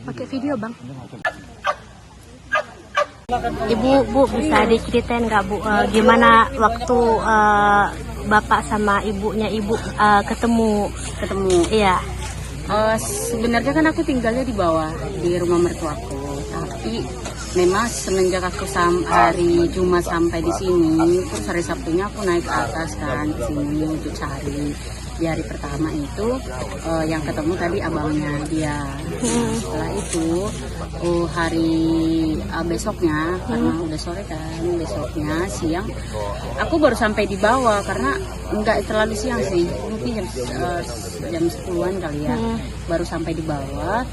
Pakai video bang. Ibu, Bu bisa diceritain nggak Bu, gimana waktu bapak sama ibunya ibu ketemu? Iya. Sebenarnya kan aku tinggalnya di bawah di rumah mertuaku, tapi memang semenjak aku hari Jumat sampai di sini, terus hari Sabtunya aku naik ke atas kan ke sini untuk cari. Di hari pertama itu yang ketemu tadi abangnya dia. Setelah itu hari besoknya karena udah sore kan, besoknya siang aku baru sampai di bawah karena nggak terlalu siang sih, mungkin jam 10-an kali ya, baru sampai di bawah.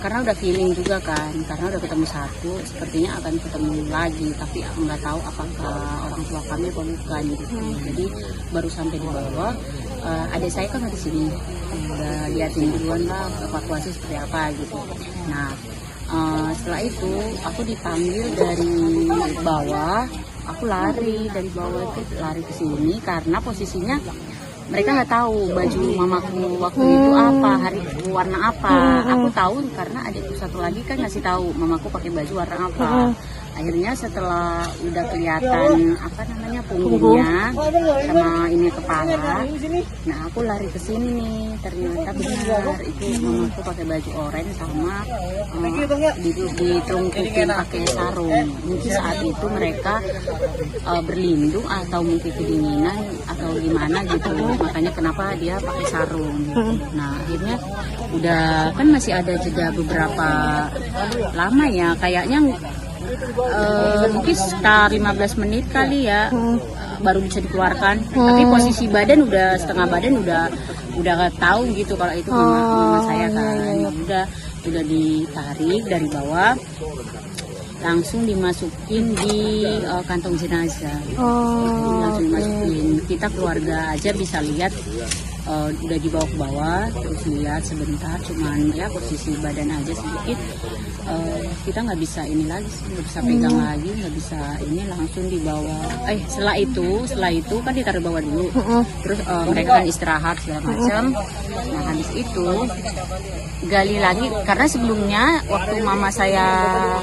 Karena udah feeling juga kan, karena udah ketemu satu, sepertinya akan ketemu lagi, tapi nggak tahu apakah orang tua kami atau bukan gitu. Jadi baru sampai di bawah, adik saya kan di sini, udah liatin duluan lah evakuasi seperti apa gitu. Nah setelah itu aku dipanggil dari bawah, aku lari dari bawah itu lari ke sini karena posisinya mereka nggak tahu baju mamaku waktu itu apa, warna apa. Aku tahu karena adikku satu lagi kan ngasih tahu mamaku pakai baju warna apa. Akhirnya setelah udah kelihatan punggungnya sama ini kepala, nah aku lari ke sini nih, ternyata benar itu mamaku pakai baju oranye sama ditelungkupin pakai sarung. Mungkin saat itu mereka berlindung atau mungkin kedinginan atau gimana gitu, makanya kenapa dia pakai sarung gitu. Nah akhirnya udah kan masih ada jeda beberapa lama ya, kayaknya mungkin sekitar 15 menit kali ya baru bisa dikeluarkan. Tapi posisi badan udah setengah badan udah tahu gitu kalau itu mama saya kan. Udah ditarik dari bawah, langsung dimasukin di kantong jenazah. Langsung dimasukin. Kita keluarga aja bisa lihat udah dibawa ke bawah, terus lihat sebentar, cuman ya posisi badan aja sedikit. Kita nggak bisa ini lagi, nggak bisa pegang lagi, nggak bisa ini, langsung dibawa. Setelah itu kan ditaruh bawah dulu, terus mereka kan istirahat segala macam. Nah habis itu gali lagi karena sebelumnya waktu mama saya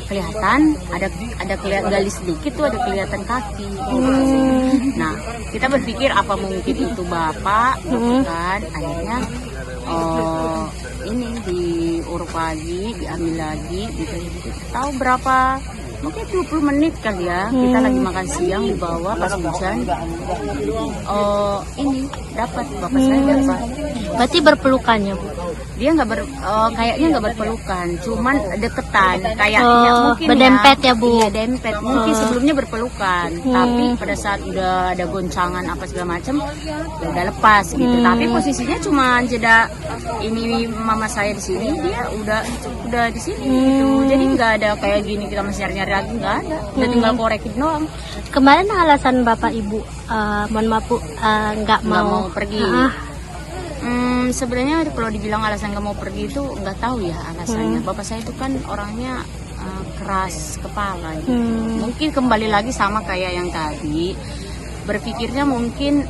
kelihatan ada kelihatan gali sedikit tuh, ada kelihatan kaki. Nah kita berpikir apa mungkin itu bapak, kan? Akhirnya ini diuruk lagi, diambil lagi, gitu. Tahu berapa? Mungkin 20 menit kali ya. Kita lagi makan siang di bawah pas hujan. Ini dapat bapak saya dapat. Berarti berpelukannya Bu? Dia kayaknya nggak berpelukan, cuman deketan, kayaknya mungkin berdempet ya Bu? Iya dempet, mungkin sebelumnya berpelukan, tapi pada saat udah ada goncangan apa segala macam, ya udah lepas gitu. Tapi posisinya cuma jeda ini mama saya di sini, dia udah di sini gitu. Jadi nggak ada kayak gini kita masih nyari lagi, nggak ada. Udah tinggal korekin doang. Kemarin alasan bapak ibu, mohon maaf Bu, nggak mau pergi. Sebenarnya kalau dibilang alasan nggak mau pergi itu nggak tahu ya alasannya. Bapak saya itu kan orangnya keras kepala gitu. Mungkin kembali lagi sama kayak yang tadi, berpikirnya mungkin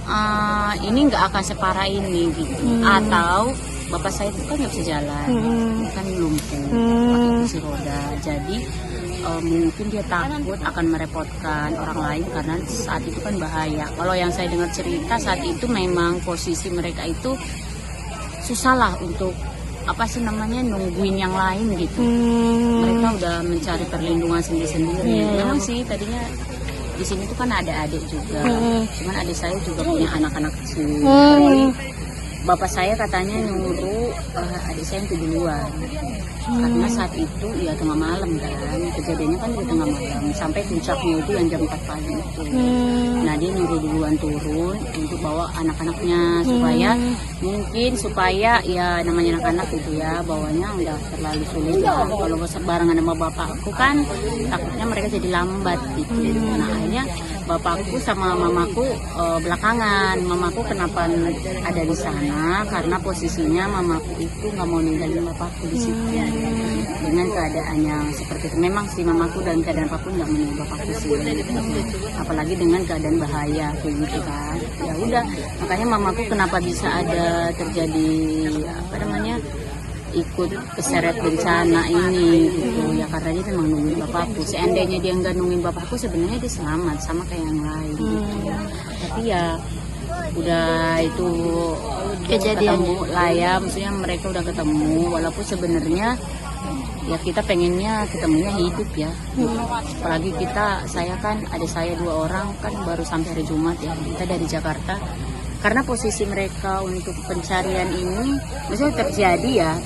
ini nggak akan separah ini gitu. Atau bapak saya itu kan nggak bisa jalan, kan lumpuh, pakai kursi roda. Jadi mungkin dia takut akan merepotkan orang lain karena saat itu kan bahaya. Kalau yang saya dengar cerita saat itu memang posisi mereka itu susah lah untuk nungguin yang lain gitu. Mereka udah mencari perlindungan sendiri-sendiri. Memang sih tadinya di sini tuh kan ada adik juga, cuman adik saya juga punya anak-anak kecil. Jadi bapak saya katanya nyuruh adik saya untuk duluan. Karena saat itu ya tengah malam kan, kejadiannya kan di tengah malam, sampai puncaknya itu yang jam 4 pagi itu. Nah dia nyuruh duluan turun untuk bawa anak-anaknya supaya ya namanya anak-anak itu ya bawanya udah terlalu sulit lah. Kalau barengan sama bapakku kan takutnya mereka jadi lambat gitu. Nah akhirnya bapakku sama mamaku belakangan. Mamaku kenapa ada di sana karena posisinya mamaku itu nggak mau ninggalin bapakku di situ. Dengan keadaan yang seperti itu, memang sih mamaku dan keadaan apapun nggak mau bapakku sih, apalagi dengan keadaan bahaya kayak gitu kan. Ya udah, makanya mamaku kenapa bisa ada terjadi ikut keseret bencana ini gitu ya, karena dia memang nungguin bapakku. Seandainya dia nggak nungguin bapakku, sebenarnya dia selamat sama kayak yang lain gitu. Tapi ya udah itu ketemu lah ya, maksudnya mereka udah ketemu, walaupun sebenarnya ya kita pengennya ketemunya hidup ya. Apalagi saya kan ada saya 2 orang kan baru sampai hari Jumat ya, kita dari Jakarta. Karena posisi mereka untuk pencarian ini, maksudnya terjadi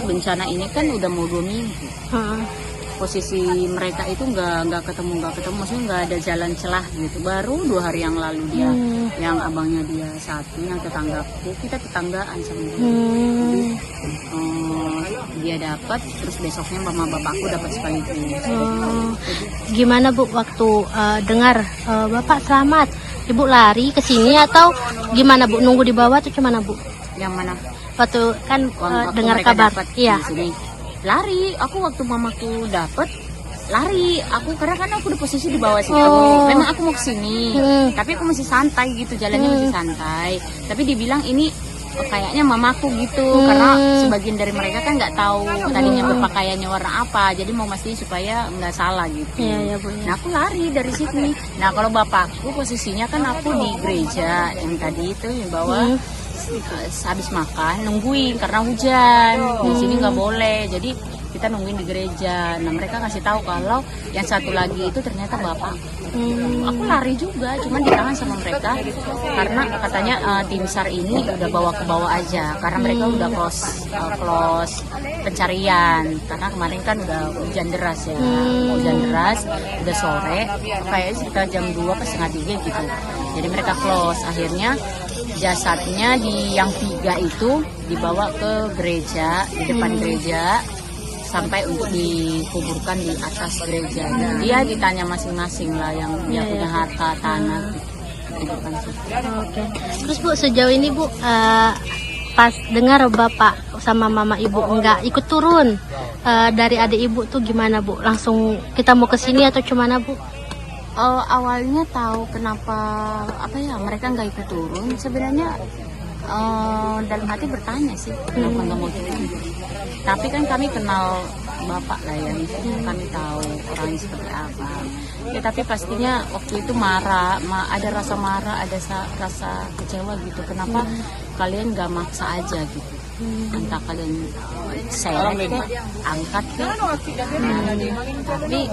bencana ini kan udah mau 2 minggu. Posisi mereka itu nggak ketemu, maksudnya nggak ada jalan celah gitu. Baru 2 hari yang lalu dia, yang abangnya dia satu, yang tetanggaku, kita tetanggaan sama dia. Jadi, dia dapat, terus besoknya mama bapakku dapat sekaligus. Gimana Bu waktu dengar bapak selamat, ibu lari ke sini atau gimana Bu, nunggu di bawah atau gimana Bu? Yang mana? Waktu kan Waktu dengar mereka kabar, dapat iya. di sini. Lari, aku waktu mamaku dapat lari, karena aku udah posisi di bawah situ. Memang aku mau kesini, tapi aku masih santai gitu, jalannya masih santai. Tapi dibilang ini kayaknya mamaku gitu, karena sebagian dari mereka kan nggak tahu tadinya berpakaiannya warna apa, jadi mau mastiin supaya nggak salah gitu. Iya, Bu, ya. Nah aku lari dari sini. Nah kalau bapakku posisinya kan aku di gereja yang tadi itu yang bawah. Habis makan nungguin karena hujan di sini nggak boleh, jadi kita nungguin di gereja. Nah mereka kasih tahu kalau yang satu lagi itu ternyata bapak. Aku lari juga, cuman ditahan sama mereka karena katanya tim SAR ini udah bawa ke bawah aja, karena mereka udah close pencarian karena kemarin kan udah hujan deras ya, udah sore kayak sekitar jam 2 ke setengah 3 gitu. Jadi mereka close, akhirnya jasadnya yang 3 itu dibawa ke gereja, di depan gereja sampai untuk dikuburkan di atas gereja. Dia ditanya masing-masing lah yang dia punya harta tanah. Oke. Terus Bu sejauh ini Bu pas dengar bapak sama mama ibu enggak ikut turun dari adik ibu tuh gimana Bu? Langsung kita mau ke sini atau gimana Bu? Awalnya tahu kenapa mereka nggak ikut turun, sebenarnya dalam hati bertanya sih kenapa nggak mau turun. Tapi kan kami kenal bapak lah ya, kami tahu orangnya seperti apa ya. Tapi pastinya waktu itu ada rasa marah, ada rasa kecewa gitu. Kenapa kalian nggak maksa aja gitu? Entah kalian seret angkat tapi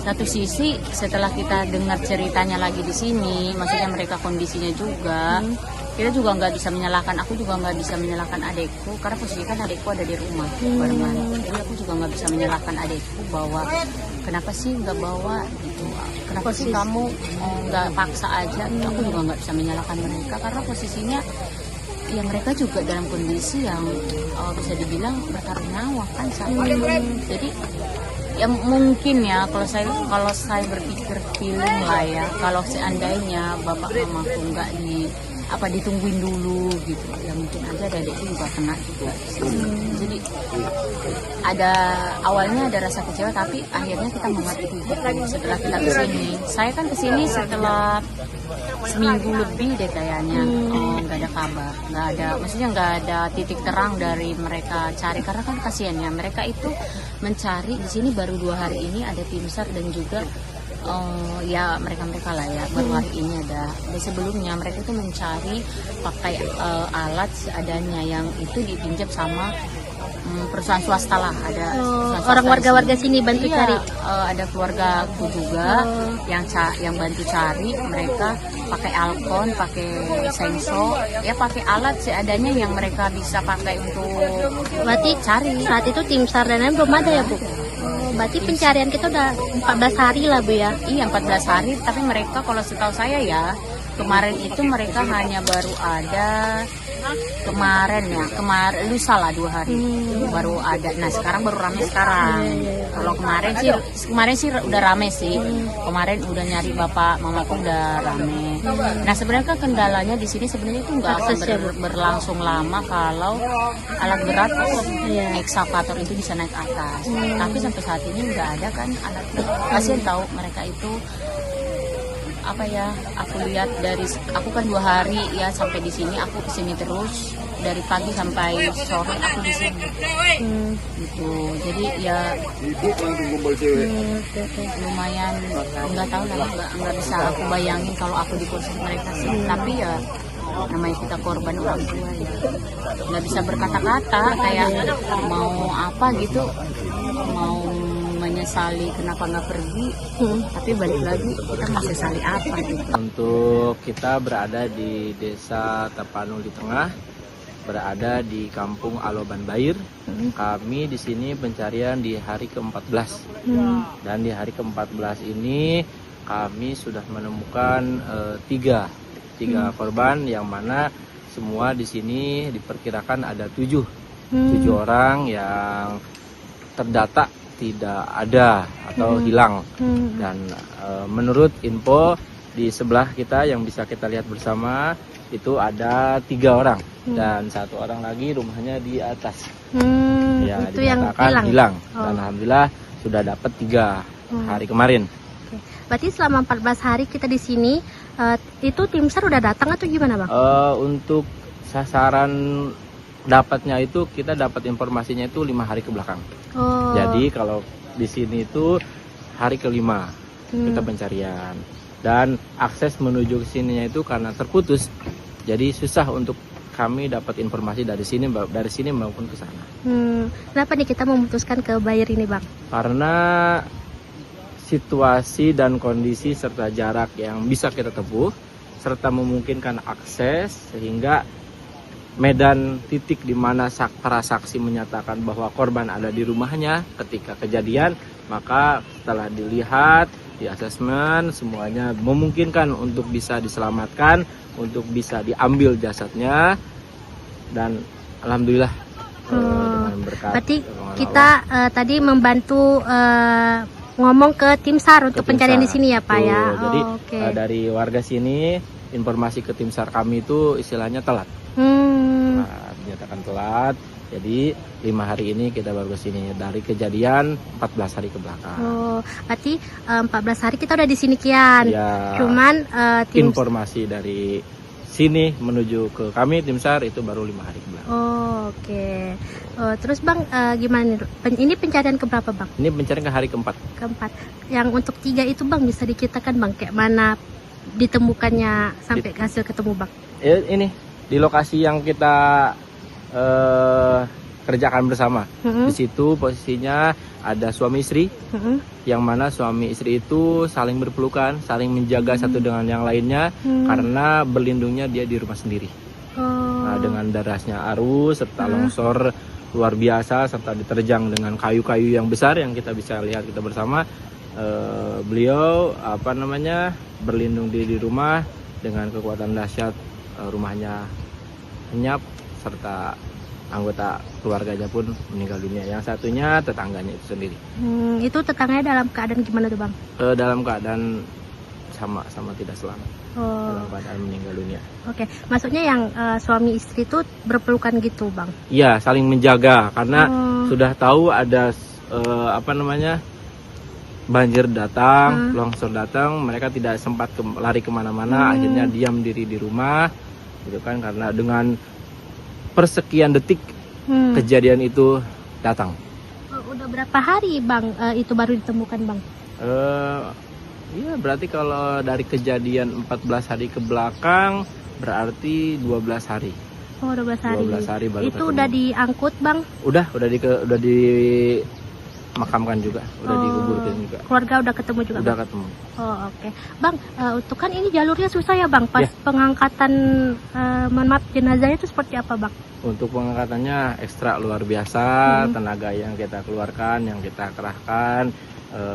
satu sisi setelah kita dengar ceritanya lagi di sini, maksudnya mereka kondisinya juga, kita juga nggak bisa menyalahkan, aku juga nggak bisa menyalahkan adekku karena posisi kan adekku ada di rumah barengan. Jadi aku juga nggak bisa menyalahkan adekku bahwa kenapa sih nggak bawa gitu, kenapa sih kamu nggak paksa aja. Aku juga nggak bisa menyalahkan mereka karena posisinya ya mereka juga dalam kondisi yang bisa dibilang bertaruh nyawa kan saat ini. Jadi ya mungkin ya kalau saya berpikir feeling lah ya, kalau seandainya bapak mamaku nggak ditungguin dulu gitu ya, mungkin aja adikku juga kena juga. Jadi awalnya ada rasa kecewa, tapi akhirnya kita mengerti gitu. Setelah kita kesini, saya kan kesini setelah seminggu lebih deh kayaknya, nggak ada kabar, maksudnya nggak ada titik terang dari mereka cari, karena kan kasihan ya mereka itu mencari di sini baru 2 hari ini ada tim SAR dan juga ya mereka lah ya baru hari ini ada. Dan sebelumnya mereka itu mencari pakai alat seadanya yang itu dipinjam sama perusahaan swasta lah, ada orang warga sini bantu cari. Ada keluargaku juga yang bantu cari, mereka pakai alkon, pakai sensor, ya pakai alat seadanya yang mereka bisa pakai untuk berarti cari. Saat itu tim SAR dan lain belum ada ya Bu? Berarti pencarian kita udah 14 hari lah Bu ya? Iya 14 hari, tapi mereka kalau setahu saya ya kemarin itu mereka hanya baru ada kemarin lusa lah 2 hari baru ada. Nah sekarang baru rame sekarang. Kalau kemarin sih udah rame sih. Kemarin udah nyari bapak mamaku udah rame. Nah sebenarnya kan kendalanya di sini sebenarnya itu nggak akan berlangsung lama kalau alat berat ekskavator itu bisa naik atas. Tapi sampai saat ini nggak ada kan alat berat. Kasian tahu mereka itu. Aku lihat aku kan 2 hari ya sampai di sini, aku kesini terus dari pagi sampai sore aku di sini. Gitu. Jadi ya lumayan, nggak tahu lah, nggak bisa aku bayangin kalau aku di posisi mereka sih. Tapi ya namanya kita korban orang tua ya, nggak bisa berkata-kata kayak mau apa gitu, mau menyesali kenapa nggak pergi, tapi balik lagi kita masih sesali apa gitu. Untuk kita berada di Desa Tapanuli Tengah, berada di Kampung Aloban Bair. Kami di sini pencarian di hari ke-14. Dan di hari ke-14 ini kami sudah menemukan tiga korban, yang mana semua di sini diperkirakan ada 7 orang yang terdata tidak ada atau hilang. Dan menurut info di sebelah kita yang bisa kita lihat bersama itu ada 3 orang dan 1 orang lagi rumahnya di atas. Ya, itu yang dinyatakan hilang. Oh. Dan alhamdulillah sudah dapat 3 hari kemarin. Berarti selama 14 hari kita di sini, itu tim SAR udah datang atau gimana bang? Untuk sasaran dapatnya itu kita dapat informasinya itu 5 hari ke belakang. Jadi kalau di sini itu hari ke-5 kita pencarian, dan akses menuju ke sininya itu karena terputus, jadi susah untuk kami dapat informasi dari sini maupun ke sana. Kenapa nih kita memutuskan ke Bair ini bang? Karena situasi dan kondisi serta jarak yang bisa kita tempuh serta memungkinkan akses, sehingga medan titik di mana para saksi menyatakan bahwa korban ada di rumahnya ketika kejadian, maka setelah dilihat, di asesmen, semuanya memungkinkan untuk bisa diselamatkan, untuk bisa diambil jasadnya, dan alhamdulillah dengan berkat. Berarti kita tadi membantu ngomong ke tim SAR untuk pencarian di sini ya Pak ya. Jadi dari warga sini informasi ke tim SAR kami itu istilahnya telat. Dinyatakan telat. Jadi 5 hari ini kita baru ke sini dari kejadian 14 hari ke belakang. Berarti 14 hari kita udah di sini Kian. Ya, cuman informasi dari sini menuju ke kami tim SAR itu baru 5 hari ke belakang. Terus Bang, gimana nih? Ini pencarian keberapa Bang? Ini pencarian ke hari keempat. Yang untuk 3 itu Bang bisa diceritakan Bang kayak mana ditemukannya sampai hasil ketemu Bang? Ini di lokasi yang kita kerjakan bersama. Di situ posisinya ada suami istri, yang mana suami istri itu saling berpelukan, saling menjaga satu dengan yang lainnya, karena berlindungnya dia di rumah sendiri. Nah, dengan derasnya arus serta longsor luar biasa serta diterjang dengan kayu-kayu yang besar yang kita bisa lihat kita bersama, beliau berlindung diri di rumah dengan kekuatan dahsyat, rumahnya lenyap serta anggota keluarganya pun meninggal dunia. Yang satunya tetangganya itu sendiri. Itu tetangganya dalam keadaan gimana tuh Bang? Dalam keadaan sama tidak selamat. Dalam keadaan meninggal dunia. Maksudnya yang suami istri itu berpelukan gitu Bang? Iya, saling menjaga karena sudah tahu ada banjir datang, longsor datang, mereka tidak sempat lari kemana-mana, akhirnya diam diri di rumah, gitu kan, karena dengan persekian detik kejadian itu datang. Udah berapa hari Bang itu baru ditemukan Bang? Iya, berarti kalau dari kejadian 14 hari ke belakang berarti 12 hari. 12 hari. 12 hari baru itu ketemu. Udah diangkut Bang? Udah dimakamkan juga, udah dikuburkan juga. Keluarga udah ketemu juga? Udah ketemu. Bang, untuk kan ini jalurnya susah ya Bang, pas pengangkatan jenazahnya itu seperti apa Bang? Untuk pengangkatannya ekstra luar biasa, tenaga yang kita keluarkan, yang kita kerahkan,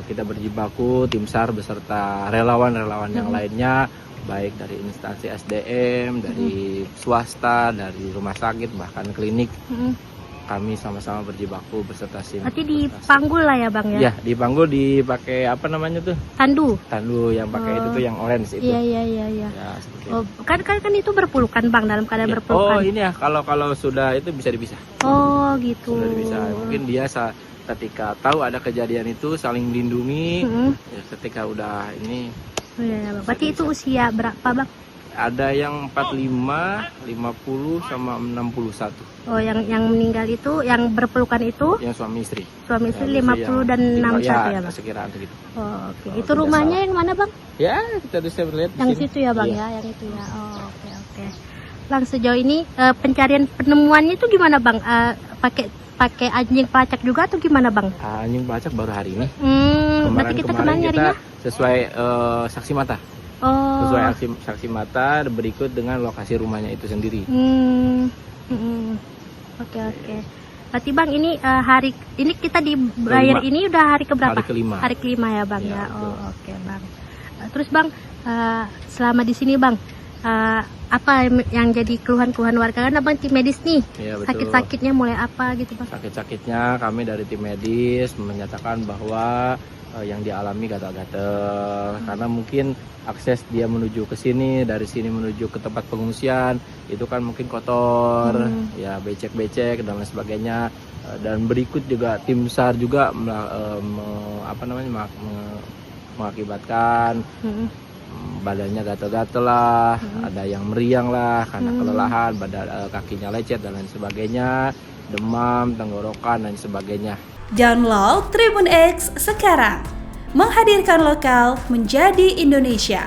kita berjibaku, tim SAR beserta relawan-relawan yang lainnya, baik dari instansi SDM, dari swasta, dari rumah sakit, bahkan klinik. Kami sama-sama berjibaku beserta SIM. Berarti dipanggul lah ya Bang ya? Iya, dipanggul, dipakai Tandu yang pakai itu tuh yang orange itu. Iya. Ya, Kan itu berpelukan Bang, dalam keadaan berpelukan. Ini ya, kalau sudah itu bisa dipisah. Gitu. Sudah dipisah. Mungkin dia ketika tahu ada kejadian itu saling melindungi. Ya, ketika udah ini. Berarti itu usia berapa Bang? ada yang 45, 50 sama 61. Oh, yang meninggal itu, yang berpelukan itu Yang suami istri. suami istri Ya, 50 dan 61 ya, Bang? sekiraan segitu. Oh, oke. Oh, Itu tidak rumahnya salah. yang mana, Bang? Ya, kita bisa lihat di Yang sini. situ ya, Bang, Iya. ya, yang itu ya. Oh, oke, oke. Bang, sejauh ini pencarian penemuannya itu gimana, Bang? Pakai anjing pelacak juga atau gimana, Bang? Anjing pelacak baru hari ini. Berarti kita kemana kita nyarinya? sesuai saksi mata. Oh. Sesuai saksi mata berikut dengan lokasi rumahnya itu sendiri. Oke, oke. Berarti Bang, ini ini kita dibayar Kelima. ini udah hari keberapa? Hari kelima. Hari kelima ya, Bang, Ya, ya. betul. Oh, oke, Bang. Terus Bang, selama di sini Bang, apa yang jadi keluhan-keluhan warga? Kan Abang tim medis nih. Iya, betul. Sakit-sakitnya mulai apa gitu, Bang? Sakit-sakitnya kami dari tim medis menyatakan bahwa yang dialami gatal-gatal karena mungkin akses dia menuju ke sini, dari sini menuju ke tempat pengungsian itu kan mungkin kotor, ya becek-becek dan lain sebagainya. Dan berikut juga tim SAR juga mengakibatkan badannya gatal-gatal lah, ada yang meriang lah karena kelelahan, kakinya lecet dan lain sebagainya, demam, tenggorokan dan sebagainya. Download Tribun X sekarang, menghadirkan lokal menjadi Indonesia.